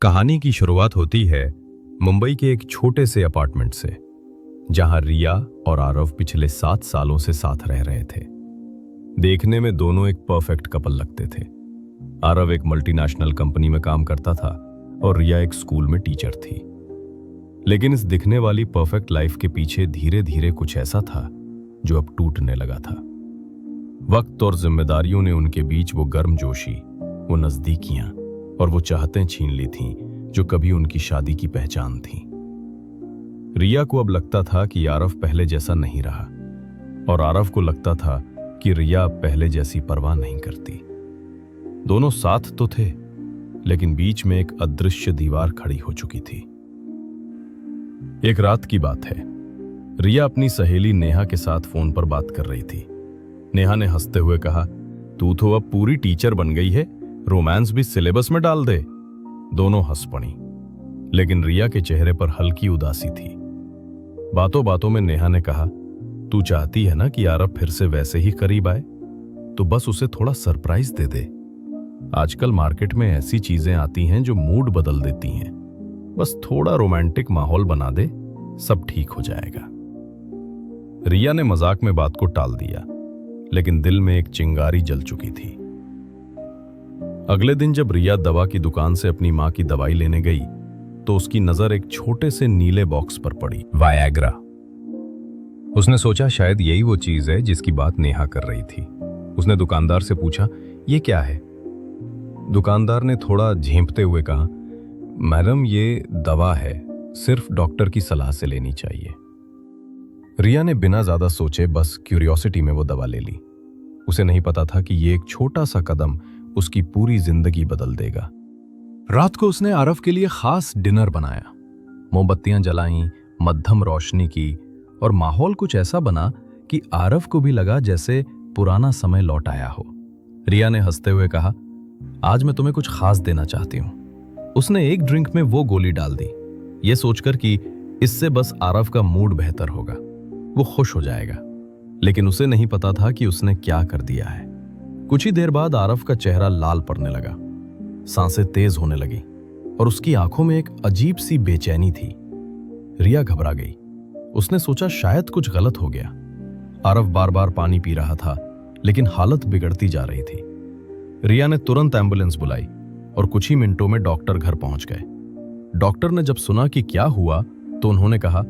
कहानी की शुरुआत होती है मुंबई के एक छोटे से अपार्टमेंट से, जहां रिया और आरव पिछले 7 सालों से साथ रह रहे थे। देखने में दोनों एक परफेक्ट कपल लगते थे। आरव एक मल्टीनेशनल कंपनी में काम करता था और रिया एक स्कूल में टीचर थी। लेकिन इस दिखने वाली परफेक्ट लाइफ के पीछे धीरे धीरे कुछ ऐसा था जो अब टूटने लगा था। वक्त और जिम्मेदारियों ने उनके बीच वो गर्मजोशी, वो नजदीकियां और वो चाहतें छीन ली थीं जो कभी उनकी शादी की पहचान थीं। रिया को अब लगता था कि आरव पहले जैसा नहीं रहा और आरव को लगता था कि रिया अब पहले जैसी परवाह नहीं करती। दोनों साथ तो थे, लेकिन बीच में एक अदृश्य दीवार खड़ी हो चुकी थी। एक रात की बात है। रिया अपनी सहेली नेहा के साथ फोन पर बात कर रही थी। नेहा ने हंसते हुए कहा, तू तो अब पूरी टीचर बन गई है, रोमांस भी सिलेबस में डाल दे। दोनों हंस पड़ी, लेकिन रिया के चेहरे पर हल्की उदासी थी। बातों बातों में नेहा ने कहा, तू चाहती है ना कि आरव फिर से वैसे ही करीब आए, तो बस उसे थोड़ा सरप्राइज दे दे। आजकल मार्केट में ऐसी चीजें आती हैं जो मूड बदल देती हैं। बस थोड़ा रोमांटिक माहौल बना दे, सब ठीक हो जाएगा। रिया ने मजाक में बात को टाल दिया, लेकिन दिल में एक चिंगारी जल चुकी थी। अगले दिन जब रिया दवा की दुकान से अपनी मां की दवाई लेने गई, तो उसकी नजर एक छोटे से नीले बॉक्स पर पड़ी, वायग्रा। उसने सोचा शायद यही वो चीज है जिसकी बात नेहा कर रही थी। उसने दुकानदार से पूछा, ये क्या है? दुकानदार ने थोड़ा झेंपते हुए कहा, मैडम ये दवा है, सिर्फ डॉक्टर की सलाह से लेनी चाहिए। रिया ने बिना ज्यादा सोचे बस क्यूरियोसिटी में वो दवा ले ली। उसे नहीं पता था कि ये एक छोटा सा कदम उसकी पूरी जिंदगी बदल देगा। रात को उसने आरव के लिए खास डिनर बनाया। मोमबत्तियां जलाईं, मध्यम रोशनी की और माहौल कुछ ऐसा बना कि आरव को भी लगा जैसे पुराना समय लौट आया हो। रिया ने हंसते हुए कहा, आज मैं तुम्हें कुछ खास देना चाहती हूं। उसने एक ड्रिंक में वो गोली डाल दी, ये सोचकर कि इससे बस आरव का मूड बेहतर होगा, वो खुश हो जाएगा। लेकिन उसे नहीं पता था कि उसने क्या कर दिया है। कुछ ही देर बाद आरव का चेहरा लाल पड़ने लगा, सांसें तेज होने लगी और उसकी आंखों में एक अजीब सी बेचैनी थी। रिया घबरा गई। उसने सोचा शायद कुछ गलत हो गया। आरव बार बार पानी पी रहा था, लेकिन हालत बिगड़ती जा रही थी। रिया ने तुरंत एम्बुलेंस बुलाई और कुछ ही मिनटों में डॉक्टर घर पहुंच गए। डॉक्टर ने जब सुना कि क्या हुआ, तो उन्होंने कहा,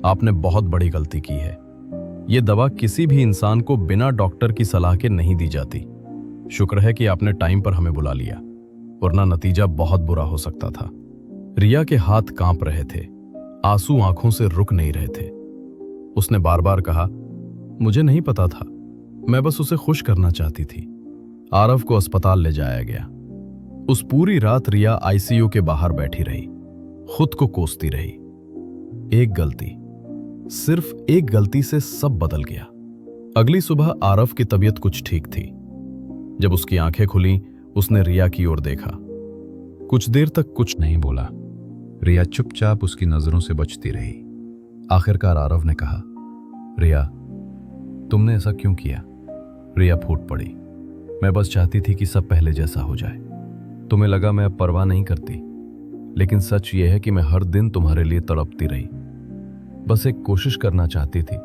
आपने बहुत बड़ी गलती की है। ये दवा किसी भी इंसान को बिना डॉक्टर की सलाह के नहीं दी जाती। शुक्र है कि आपने टाइम पर हमें बुला लिया, वरना नतीजा बहुत बुरा हो सकता था। रिया के हाथ कांप रहे थे, आंसू आंखों से रुक नहीं रहे थे। उसने बार बार कहा, मुझे नहीं पता था, मैं बस उसे खुश करना चाहती थी। आरव को अस्पताल ले जाया गया। उस पूरी रात रिया आईसीयू के बाहर बैठी रही, खुद को कोसती रही। एक गलती, सिर्फ एक गलती से सब बदल गया। अगली सुबह आरव की तबीयत कुछ ठीक थी। जब उसकी आंखें खुली, उसने रिया की ओर देखा। कुछ देर तक कुछ नहीं बोला। रिया चुपचाप उसकी नजरों से बचती रही। आखिरकार आरव ने कहा, रिया, तुमने ऐसा क्यों किया? रिया फूट पड़ी, मैं बस चाहती थी कि सब पहले जैसा हो जाए। तुम्हें लगा मैं अब परवाह नहीं करती, लेकिन सच यह है कि मैं हर दिन तुम्हारे लिए तड़पती रही। बस एक कोशिश करना चाहती थी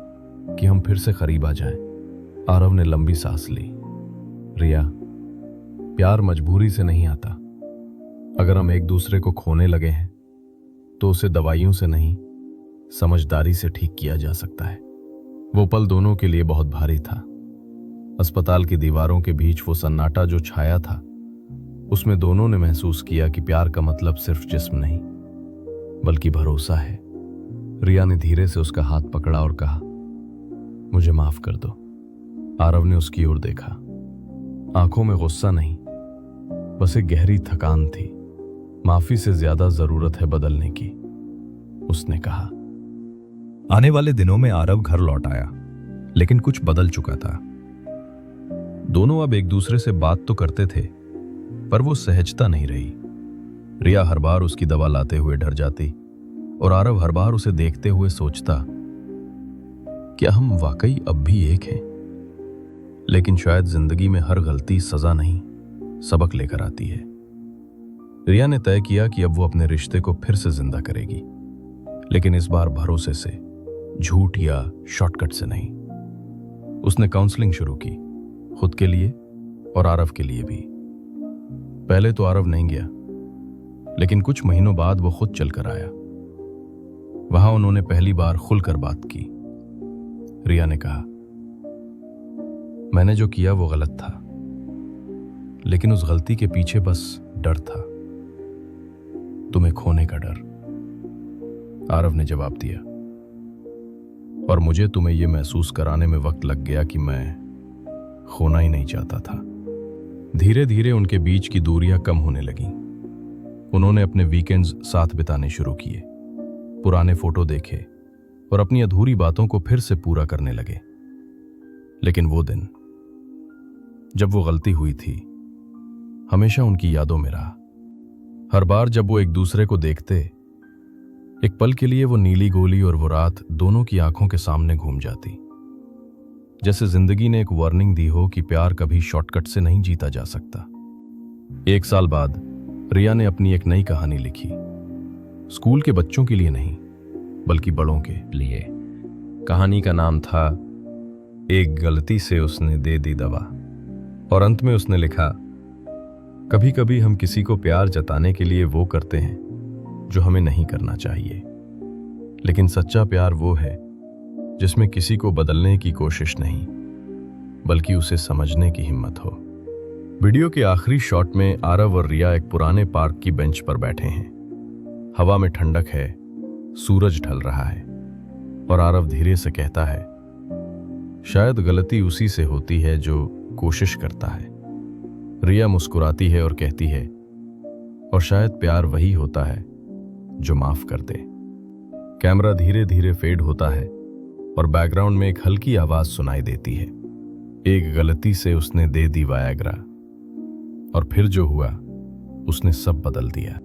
कि हम फिर से करीब आ जाएं। आरव ने लंबी सांस ली। रिया, प्यार मजबूरी से नहीं आता। अगर हम एक दूसरे को खोने लगे हैं, तो उसे दवाइयों से नहीं, समझदारी से ठीक किया जा सकता है। वो पल दोनों के लिए बहुत भारी था। अस्पताल की दीवारों के बीच वो सन्नाटा जो छाया था, उसमें दोनों ने महसूस किया कि प्यार का मतलब सिर्फ जिस्म नहीं, बल्कि भरोसा है। रिया ने धीरे से उसका हाथ पकड़ा और कहा, मुझे माफ कर दो। आरव ने उसकी ओर देखा। आंखों में गुस्सा नहीं, बस एक गहरी थकान थी। माफी से ज्यादा जरूरत है बदलने की, उसने कहा। आने वाले दिनों में आरव घर लौट आया, लेकिन कुछ बदल चुका था। दोनों अब एक दूसरे से बात तो करते थे, पर वो सहजता नहीं रही। रिया हर बार उसकी दवा लाते हुए डर जाती और आरव हर बार उसे देखते हुए सोचता, क्या हम वाकई अब भी एक हैं? लेकिन शायद जिंदगी में हर गलती सजा नहीं, सबक लेकर आती है। रिया ने तय किया कि अब वो अपने रिश्ते को फिर से जिंदा करेगी, लेकिन इस बार भरोसे से, झूठ या शॉर्टकट से नहीं। उसने काउंसलिंग शुरू की, खुद के लिए और आरव के लिए भी। पहले तो आरव नहीं गया, लेकिन कुछ महीनों बाद वो खुद चलकर आया। वहां उन्होंने पहली बार खुलकर बात की। रिया ने कहा, मैंने जो किया वो गलत था, लेकिन उस गलती के पीछे बस डर था, तुम्हें खोने का डर। आरव ने जवाब दिया, और मुझे तुम्हें यह महसूस कराने में वक्त लग गया कि मैं खोना ही नहीं चाहता था। धीरे धीरे उनके बीच की दूरियां कम होने लगीं। उन्होंने अपने वीकेंड्स साथ बिताने शुरू किए, पुराने फोटो देखे और अपनी अधूरी बातों को फिर से पूरा करने लगे। लेकिन वो दिन जब वो गलती हुई थी हमेशा उनकी यादों में रहा। हर बार जब वो एक दूसरे को देखते, एक पल के लिए वो नीली गोली और वो रात दोनों की आंखों के सामने घूम जाती, जैसे जिंदगी ने एक वार्निंग दी हो कि प्यार कभी शॉर्टकट से नहीं जीता जा सकता। 1 साल बाद रिया ने अपनी एक नई कहानी लिखी, स्कूल के बच्चों के लिए नहीं बल्कि बड़ों के लिए। कहानी का नाम था एक गलती से उसने दे दी दवा, और अंत में उसने लिखा, कभी कभी हम किसी को प्यार जताने के लिए वो करते हैं जो हमें नहीं करना चाहिए, लेकिन सच्चा प्यार वो है जिसमें किसी को बदलने की कोशिश नहीं बल्कि उसे समझने की हिम्मत हो। वीडियो के आखिरी शॉट में आरव और रिया एक पुराने पार्क की बेंच पर बैठे हैं। हवा में ठंडक है, सूरज ढल रहा है, और आरव धीरे से कहता है, शायद गलती उसी से होती है जो कोशिश करता है। रिया मुस्कुराती है और कहती है, और शायद प्यार वही होता है जो माफ कर दे। कैमरा धीरे धीरे फेड होता है और बैकग्राउंड में एक हल्की आवाज सुनाई देती है, एक गलती से उसने दे दी वायाग्रा, और फिर जो हुआ उसने सब बदल दिया।